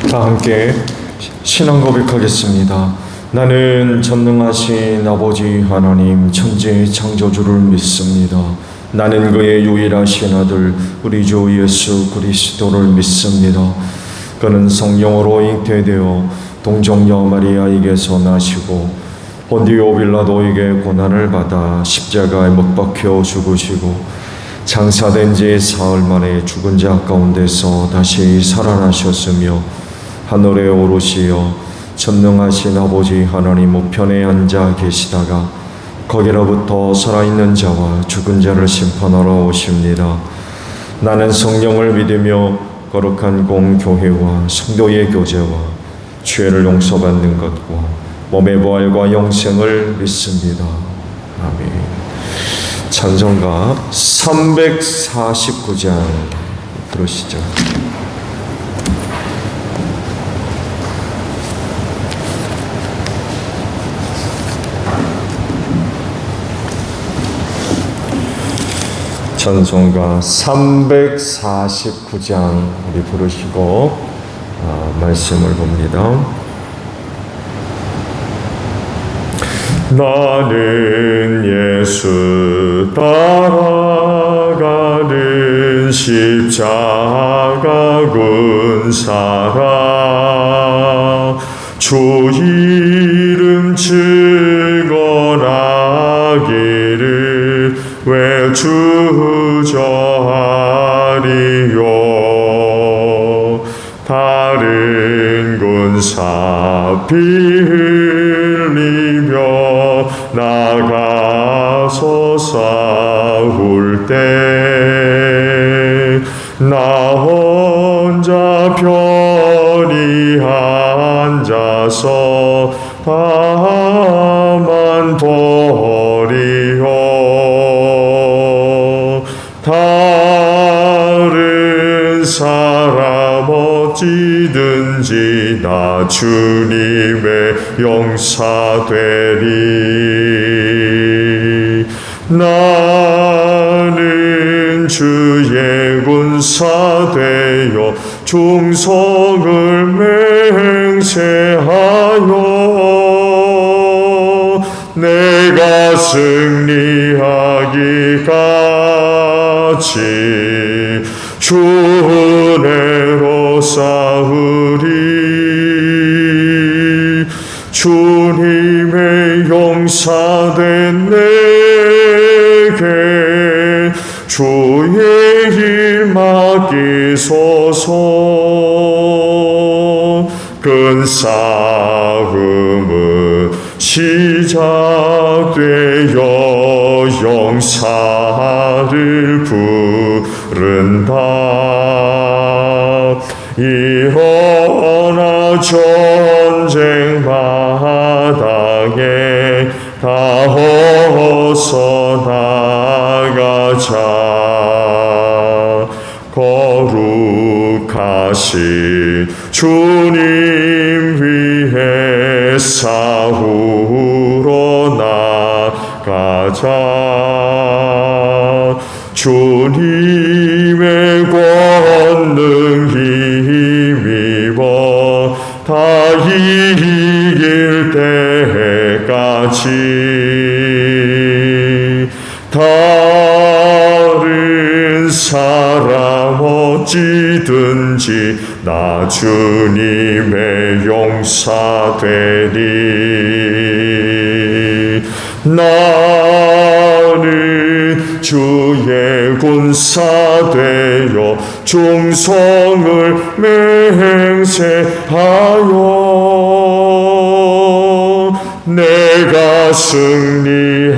다 함께 신앙 고백하겠습니다. 나는 전능하신 아버지 하나님 천지 창조주를 믿습니다. 나는 그의 유일하신 아들 우리 주 예수 그리스도를 믿습니다. 그는 성령으로 잉태되어 동정녀 마리아에게서 나시고 본디오 빌라도에게 고난을 받아 십자가에 못 박혀 죽으시고 장사된 지 사흘 만에 죽은 자 가운데서 다시 살아나셨으며 하늘에 오르시어 전능하신 아버지 하나님 우편에 앉아 계시다가 거기로부터 살아있는 자와 죽은 자를 심판하러 오십니다. 나는 성령을 믿으며 거룩한 공교회와 성도의 교제와 죄를 용서받는 것과 몸의 부활과 영생을 믿습니다. 아멘. 찬송가 349장 부르시죠. 찬송가 349장 우리 부르시고 말씀을 봅니다. 나는 예수 따라가는 십자가 군사라 주 이름 증언하기를 외주저하리요. 다른 군사 피 흘리며 나가서 싸울 때 나 혼자 편히 앉아서 다만 버리오. 다른 사람 어찌든지 나 주님의 용사되리. 나는 주의 군사 되어 충성을 맹세하여 내가 승리하기까지 주 은혜로 싸우리. 주님의 용사된 내게 주의 일 맡기소서. 큰 싸움은 시작되어 용사를 부른다. 일어나 전쟁 마당에 다 어서 나가자. 거룩하신 주님 위해 싸우러 나가자. 주님의 권능 힘입어 다 이길 때까지. 다른 사람 어찌든지 나 주님의 용사되리. 나는 주의 군사 되어 충성을 맹세하여 내가 승리하기까지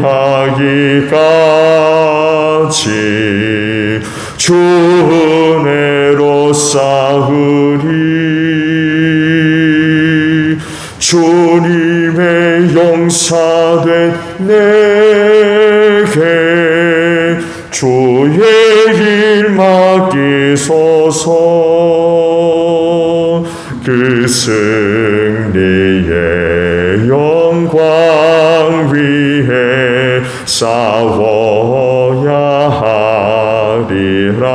주 은혜로 싸우리. 주님의 용사된 내게 주의 일 맡기소서. 그 승리의 영광 위해 싸워야 하리라.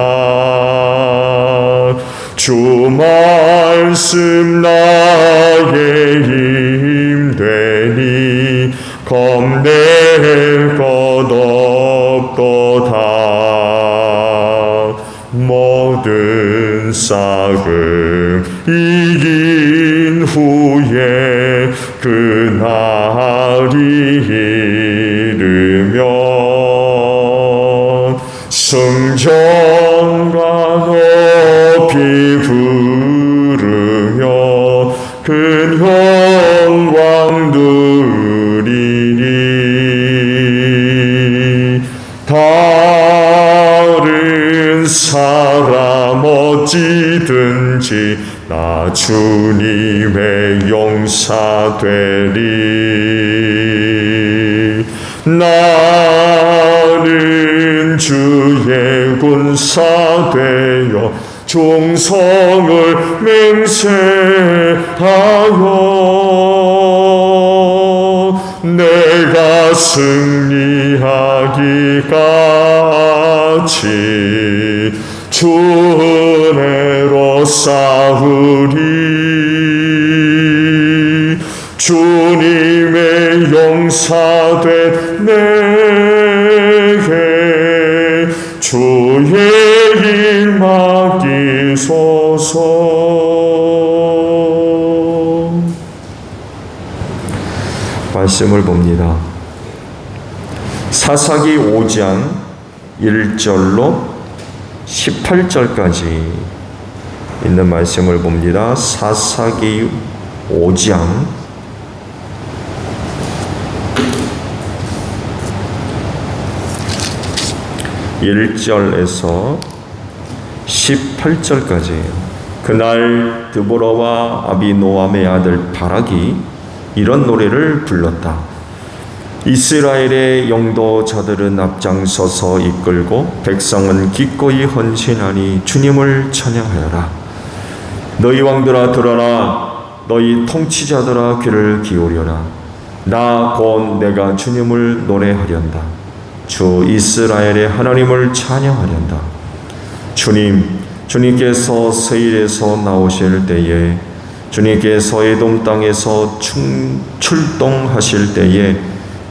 주 말씀 나의 힘되니 겁낼 것 없도다. 모든 싸움 이긴 후에 그날이 이르면 승전과 높이 부르며 큰 영광 누리니 다른 사람 어찌든지 나 주님의 용사 되리. 나는 주의 군사 되어 종성을 맹세하여 내가 승리하기까지 주 은혜로 싸우리. 주님의 용사 된 내게 주의 일 맡기소서. 말씀을 봅니다. 사사기 5장 1절로 18절까지 있는 말씀을 봅니다. 사사기 5장 1절에서 18절까지예요. 그날 드보라와 아비노함의 아들 바락이 이런 노래를 불렀다. 이스라엘의 영도자들은 앞장서서 이끌고 백성은 기꺼이 헌신하니 주님을 찬양하여라. 너희 왕들아 들어라. 너희 통치자들아 귀를 기울여라. 나 곧 내가 주님을 노래하련다. 주 이스라엘의 하나님을 찬양하련다. 주님께서 세일에서 나오실 때에, 주님께서 에돔 땅에서 출동하실 때에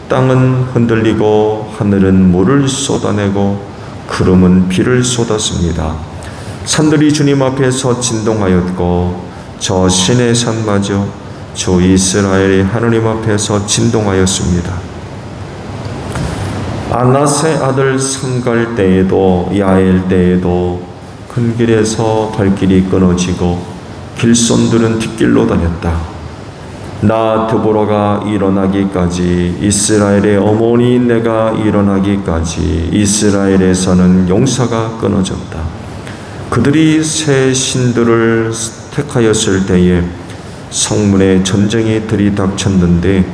땅은 흔들리고 하늘은 물을 쏟아내고 구름은 비를 쏟았습니다. 산들이 주님 앞에서 진동하였고 저 신의 산마저 주 이스라엘의 하나님 앞에서 진동하였습니다. 아낫의 아들 삼갈 때에도 야엘 때에도 큰 길에서 발길이 끊어지고 길손들은 뒷길로 다녔다. 나 드보라가 일어나기까지, 이스라엘의 어머니 내가 일어나기까지 이스라엘에서는 용사가 끊어졌다. 그들이 새 신들을 택하였을 때에 성문에 전쟁이 들이닥쳤는데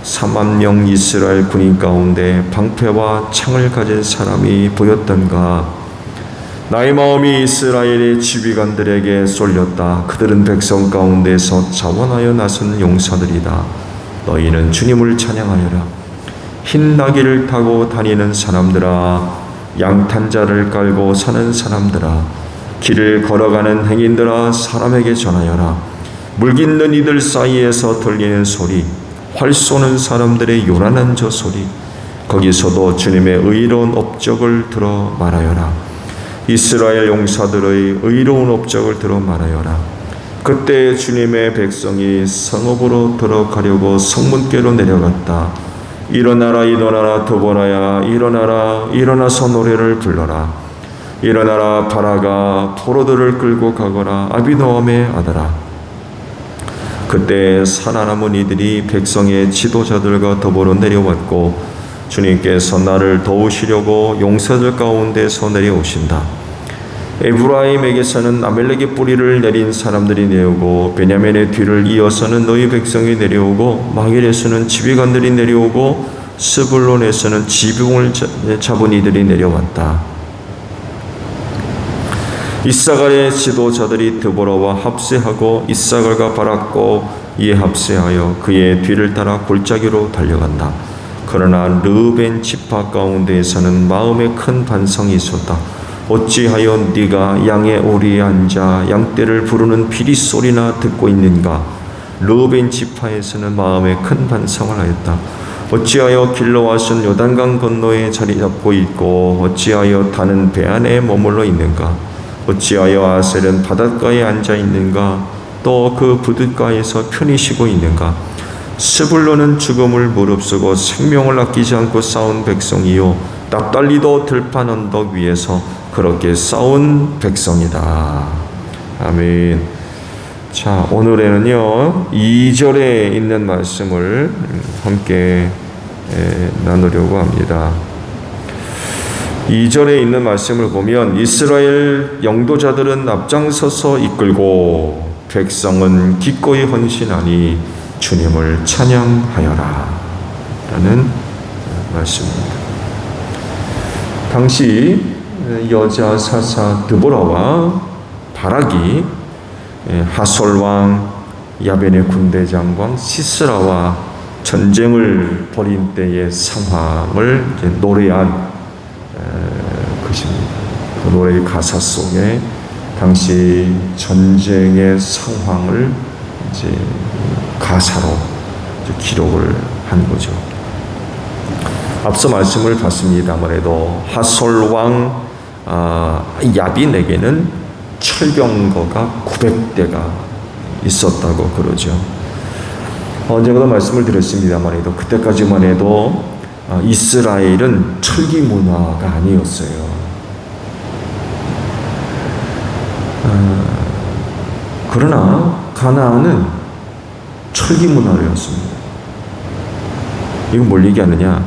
3만 명 이스라엘 군인 가운데 방패와 창을 가진 사람이 보였던가. 나의 마음이 이스라엘의 지휘관들에게 쏠렸다. 그들은 백성 가운데서 자원하여 나선 용사들이다. 너희는 주님을 찬양하여라. 흰 나귀를 타고 다니는 사람들아, 양탄자를 깔고 사는 사람들아, 길을 걸어가는 행인들아, 사람에게 전하여라. 물깃는 이들 사이에서 들리는 소리, 활 쏘는 사람들의 요란한 저 소리, 거기서도 주님의 의로운 업적을 들어 말하여라. 이스라엘 용사들의 의로운 업적을 들어 말하여라. 그때 주님의 백성이 성읍으로 들어가려고 성문께로 내려갔다. 일어나라 일어나라 드보라야, 일어나라 일어나서 노래를 불러라. 일어나라 바라가 포로들을 끌고 가거라. 아비노함의 아들아. 그때 살아남은 이들이 백성의 지도자들과 더불어 내려왔고 주님께서 나를 도우시려고 용사들 가운데서 내려오신다. 에브라임에게서는 아멜렉의 뿌리를 내린 사람들이 내려오고 베냐민의 뒤를 이어서는 너희 백성이 내려오고 마길에서는 지휘관들이 내려오고 스불론에서는 지붕을 잡은 이들이 내려왔다. 이사갈의 지도자들이 드보라와 합세하고 이사갈과 바락고 이에 합세하여 그의 뒤를 따라 골짜기로 달려간다. 그러나 르벤 지파 가운데에서는 마음에 큰 반성이 있었다. 어찌하여 네가 양의 오리에 앉아 양떼를 부르는 비리 소리나 듣고 있는가? 르우벤 지파에서는 마음에 큰 반성을 하였다. 어찌하여 길르앗은 요단강 건너에 자리 잡고 있고 어찌하여 단은 배 안에 머물러 있는가? 어찌하여 아셀은 바닷가에 앉아 있는가? 또 그 부둣가에서 편히 쉬고 있는가? 스불론은 죽음을 무릅쓰고 생명을 아끼지 않고 싸운 백성이요 납달리도 들판 언덕 위에서 그렇게 싸운 백성이다. 아멘. 자, 오늘에는요 2절에 있는 말씀을 함께 나누려고 합니다. 2절에 있는 말씀을 보면 이스라엘 영도자들은 앞장서서 이끌고 백성은 기꺼이 헌신하니 주님을 찬양하여라 라는 말씀입니다. 당시 여자 사사 드보라와 바락이 하솔왕 야벤의 군대장관 시스라와 전쟁을 벌인 때의 상황을 노래한 것입니다. 그 노래의 가사 속에 당시 전쟁의 상황을 이제 가사로 기록을 한 거죠. 앞서 말씀을 봤습니다만에도 하솔왕 야빈에게는 철병거가 900대가 있었다고 그러죠. 언젠가도 말씀을 드렸습니다만에도 그때까지만 해도 이스라엘은 철기 문화가 아니었어요. 그러나 가나안은 철기 문화였습니다. 이건 뭘 얘기하느냐?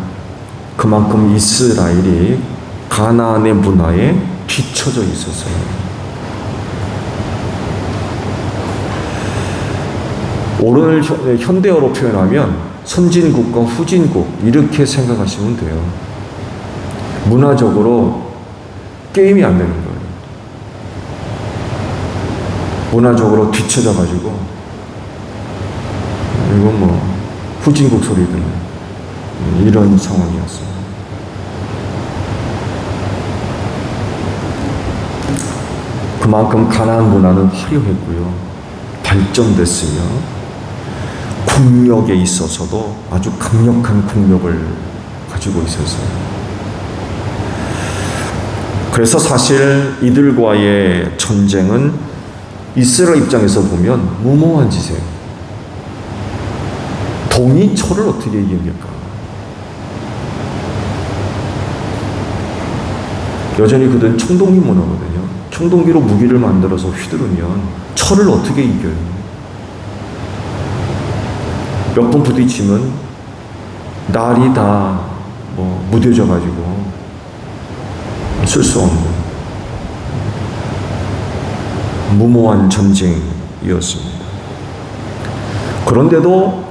그만큼 이스라엘이 가나안의 문화에 뒤처져 있었어요. 오늘 현대어로 표현하면 선진국과 후진국 이렇게 생각하시면 돼요. 문화적으로 게임이 안 되는 거예요. 문화적으로 뒤쳐져 가지고 이건 뭐 후진국 소리 듣는 이런 상황이었어요. 그만큼 가나안 문화는 화려했고요, 발전됐으며 국력에 있어서도 아주 강력한 국력을 가지고 있었어요. 그래서 사실 이들과의 전쟁은 이스라엘 입장에서 보면 무모한 짓이에요. 동이 철을 어떻게 이깁니까? 여전히 그들은 청동기 문화거든요. 청동기로 무기를 만들어서 휘두르면 철을 어떻게 이겨요? 몇 번 부딪히면 날이 다 무뎌져 가지고 쓸 수 없는 무모한 전쟁이었습니다. 그런데도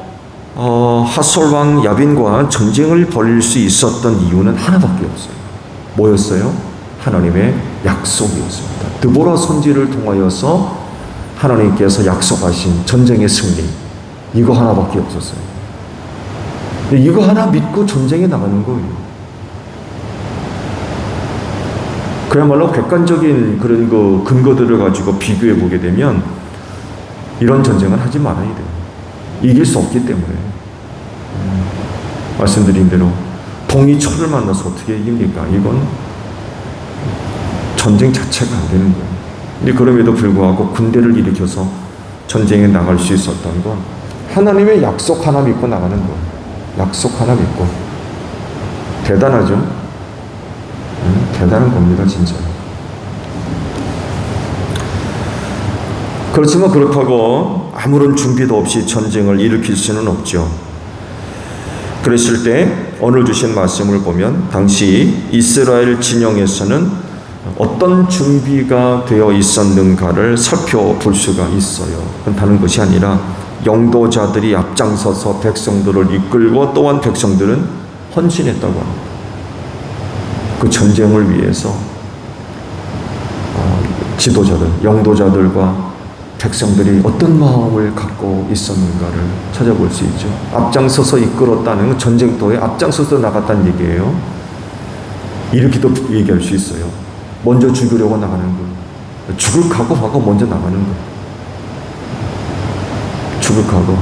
하솔왕 야빈과 전쟁을 벌일 수 있었던 이유는 하나밖에 없어요. 뭐였어요? 하나님의 약속이었습니다. 드보라 선지를 통하여서 하나님께서 약속하신 전쟁의 승리, 이거 하나밖에 없었어요. 이거 하나 믿고 전쟁에 나가는 거예요. 그야말로 객관적인 그런 근거들을 가지고 비교해 보게 되면 이런 전쟁은 하지 말아야 돼요. 이길 수 없기 때문에. 말씀드린 대로 동이 철을 만나서 어떻게 이깁니까? 이건 전쟁 자체가 안 되는 거예요. 근데 그럼에도 불구하고 군대를 일으켜서 전쟁에 나갈 수 있었던 건 하나님의 약속 하나 믿고 나가는 거예요. 약속 하나 믿고. 대단하죠? 대단한 겁니다, 진짜. 그렇지만 그렇다고 아무런 준비도 없이 전쟁을 일으킬 수는 없죠. 그랬을 때 오늘 주신 말씀을 보면 당시 이스라엘 진영에서는 어떤 준비가 되어 있었는가를 살펴볼 수가 있어요. 다른 것이 아니라 영도자들이 앞장서서 백성들을 이끌고 또한 백성들은 헌신했다고 합니다. 그 전쟁을 위해서 지도자들, 영도자들과 백성들이 어떤 마음을 갖고 있었는가를 찾아볼 수 있죠. 앞장서서 이끌었다는 전쟁터에 앞장서서 나갔다는 얘기예요. 이렇게도 얘기할 수 있어요. 먼저 죽이려고 나가는 거예요. 죽을 각오하고 먼저 나가는 거예요. 죽을 각오.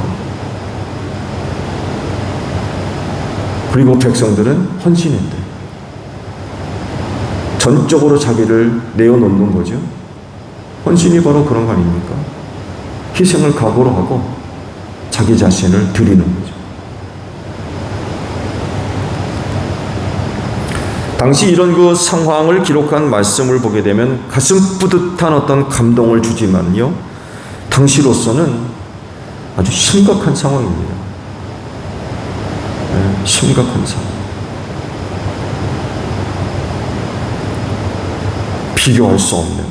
그리고 백성들은 헌신했대. 전적으로 자기를 내어놓는 거죠. 헌신이 바로 그런 거 아닙니까? 희생을 각오로 하고 자기 자신을 드리는 거죠. 당시 이런 그 상황을 기록한 말씀을 보게 되면 가슴 뿌듯한 어떤 감동을 주지만요, 당시로서는 아주 심각한 상황입니다. 네, 심각한 상황. 비교할 수 없는,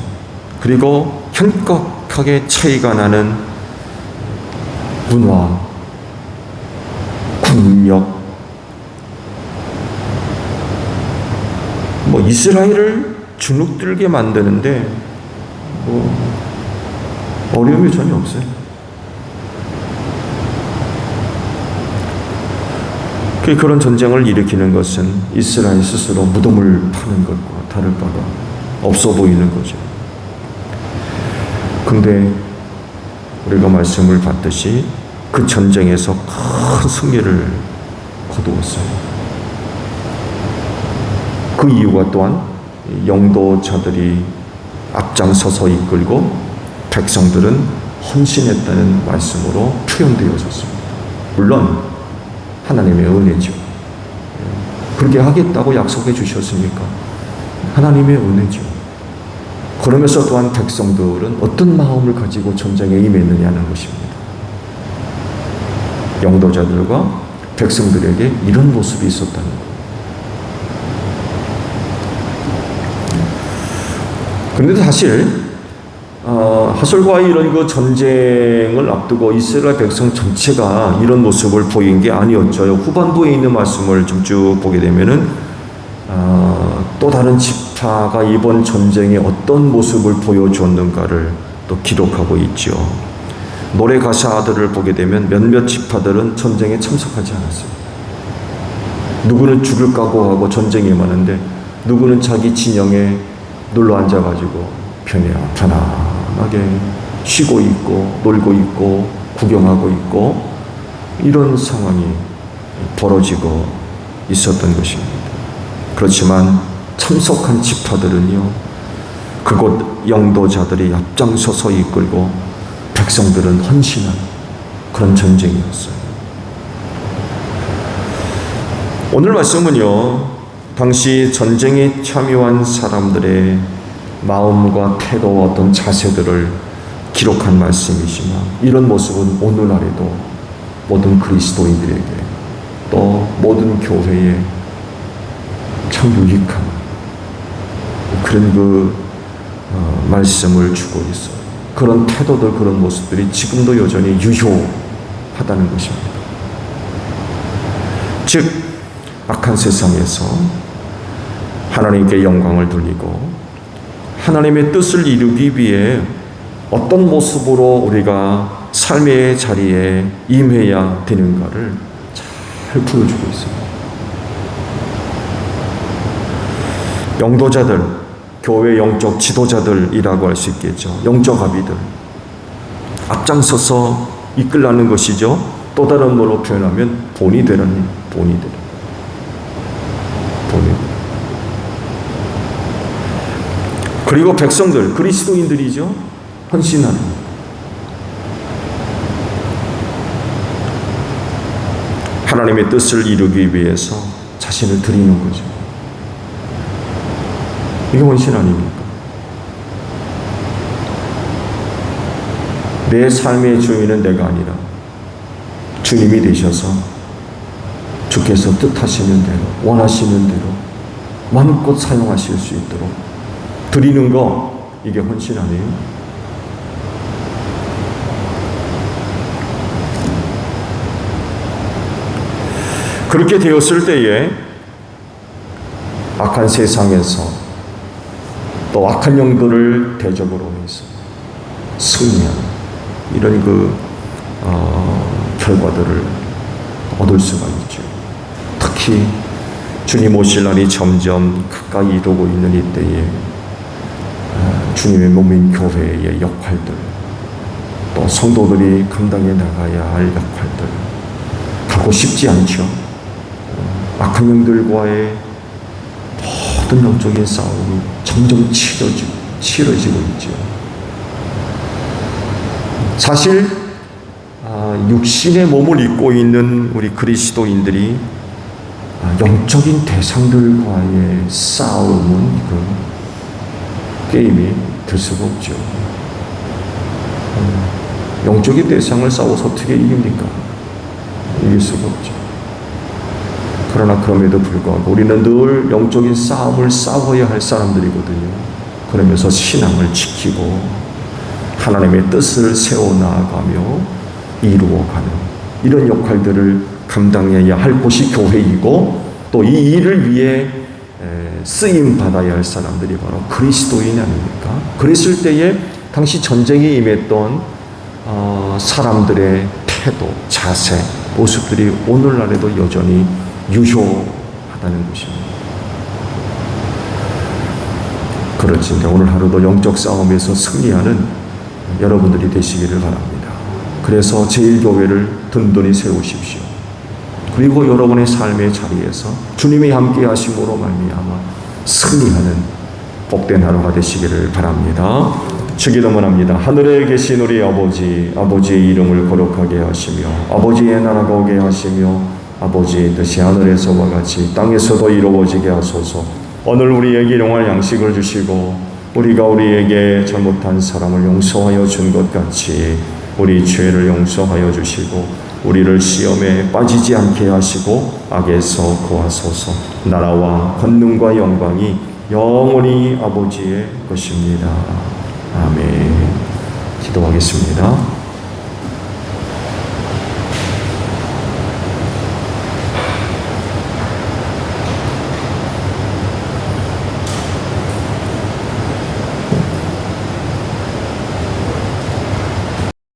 그리고 현격하게 차이가 나는 문화, 국력, 이스라엘을 주눅들게 만드는데 어려움이 전혀 없어요. 그런 전쟁을 일으키는 것은 이스라엘 스스로 무덤을 파는 것과 다를 바가 없어 보이는 거죠. 근데 우리가 말씀을 봤듯이 그 전쟁에서 큰 승리를 거두었어요. 그 이유가 또한 영도자들이 앞장서서 이끌고 백성들은 헌신했다는 말씀으로 표현되어졌습니다. 물론 하나님의 은혜죠. 그렇게 하겠다고 약속해 주셨으니까 하나님의 은혜죠. 그러면서 또한 백성들은 어떤 마음을 가지고 전쟁에 임했느냐는 것입니다. 영도자들과 백성들에게 이런 모습이 있었다는 것. 그런데 사실 하솔과의 이런 그 전쟁을 앞두고 이스라엘 백성 전체가 이런 모습을 보인 게 아니었죠. 후반부에 있는 말씀을 좀 쭉 보게 되면은 또 다른 지파가 이번 전쟁에 어떤 모습을 보여줬는가를 또 기록하고 있죠. 노래 가사들을 보게 되면 몇몇 지파들은 전쟁에 참석하지 않았어요. 누구는 죽을 각오하고 전쟁에 임하는데 누구는 자기 진영에 눌러 앉아가지고 편안하게 쉬고 있고 놀고 있고 구경하고 있고 이런 상황이 벌어지고 있었던 것입니다. 그렇지만 참석한 지파들은요, 그곳 영도자들이 앞장서서 이끌고 백성들은 헌신한 그런 전쟁이었어요. 오늘 말씀은요, 당시 전쟁에 참여한 사람들의 마음과 태도, 어떤 자세들을 기록한 말씀이지만 이런 모습은 오늘날에도 모든 그리스도인들에게 또 모든 교회에 참 유익한 그런 말씀을 주고 있어요. 그런 태도들, 그런 모습들이 지금도 여전히 유효하다는 것입니다. 즉 악한 세상에서 하나님께 영광을 돌리고 하나님의 뜻을 이루기 위해 어떤 모습으로 우리가 삶의 자리에 임해야 되는가를 잘 보여주고 있습니다. 영도자들, 교회 영적 지도자들이라고 할 수 있겠죠. 영적 아비들, 앞장서서 이끌라는 것이죠. 또 다른 말로 표현하면 본이 되라는, 본이 되라. 그리고 백성들, 그리스도인들이죠. 헌신하는. 하나님의 뜻을 이루기 위해서 자신을 드리는 거죠. 이게 헌신 아닙니까? 내 삶의 주인은 내가 아니라 주님이 되셔서 주께서 뜻하시는 대로, 원하시는 대로 마음껏 사용하실 수 있도록 드리는 거, 이게 헌신 아니에요? 그렇게 되었을 때에 악한 세상에서 또 악한 영들을 대적으로 해서 승리하는 이런 결과들을 얻을 수가 있죠. 특히 주님 오실 날이 점점 가까이 이르고 있는 이때에 주님의 몸인 교회의 역할들, 또 성도들이 감당해 나가야 할 역할들, 가고 싶지 않죠. 악한 영들과의 모든 영적인 싸움이 점점 치러지고 있죠. 사실 육신의 몸을 입고 있는 우리 그리스도인들이 영적인 대상들과의 싸움은 게임이 될 수가 없죠. 영적인 대상을 싸워서 어떻게 이깁니까? 이길 수가 없죠. 그러나 그럼에도 불구하고 우리는 늘 영적인 싸움을 싸워야 할 사람들이거든요. 그러면서 신앙을 지키고 하나님의 뜻을 세워나가며 이루어가는 이런 역할들을 감당해야 할 곳이 교회이고, 또 이 일을 위해 쓰임 받아야 할 사람들이 바로 그리스도인 아닙니까? 그랬을 때에 당시 전쟁에 임했던 사람들의 태도, 자세, 모습들이 오늘날에도 여전히 유효하다는 것입니다. 그렇지, 오늘 하루도 영적 싸움에서 승리하는 여러분들이 되시기를 바랍니다. 그래서 제1교회를 든든히 세우십시오. 그리고 여러분의 삶의 자리에서 주님이 함께 하심으로 말미암아 승리하는 복된 하루가 되시기를 바랍니다. 주기도문 합니다. 하늘에 계신 우리 아버지, 아버지의 이름을 거룩하게 하시며 아버지의 나라가 오게 하시며 아버지의 뜻이 하늘에서와 같이 땅에서도 이루어지게 하소서. 오늘 우리에게 일용할 양식을 주시고 우리가 우리에게 잘못한 사람을 용서하여 준 것 같이 우리 죄를 용서하여 주시고 우리를 시험에 빠지지 않게 하시고 악에서 구하소서. 나라와 권능과 영광이 영원히 아버지의 것입니다. 아멘. 기도하겠습니다.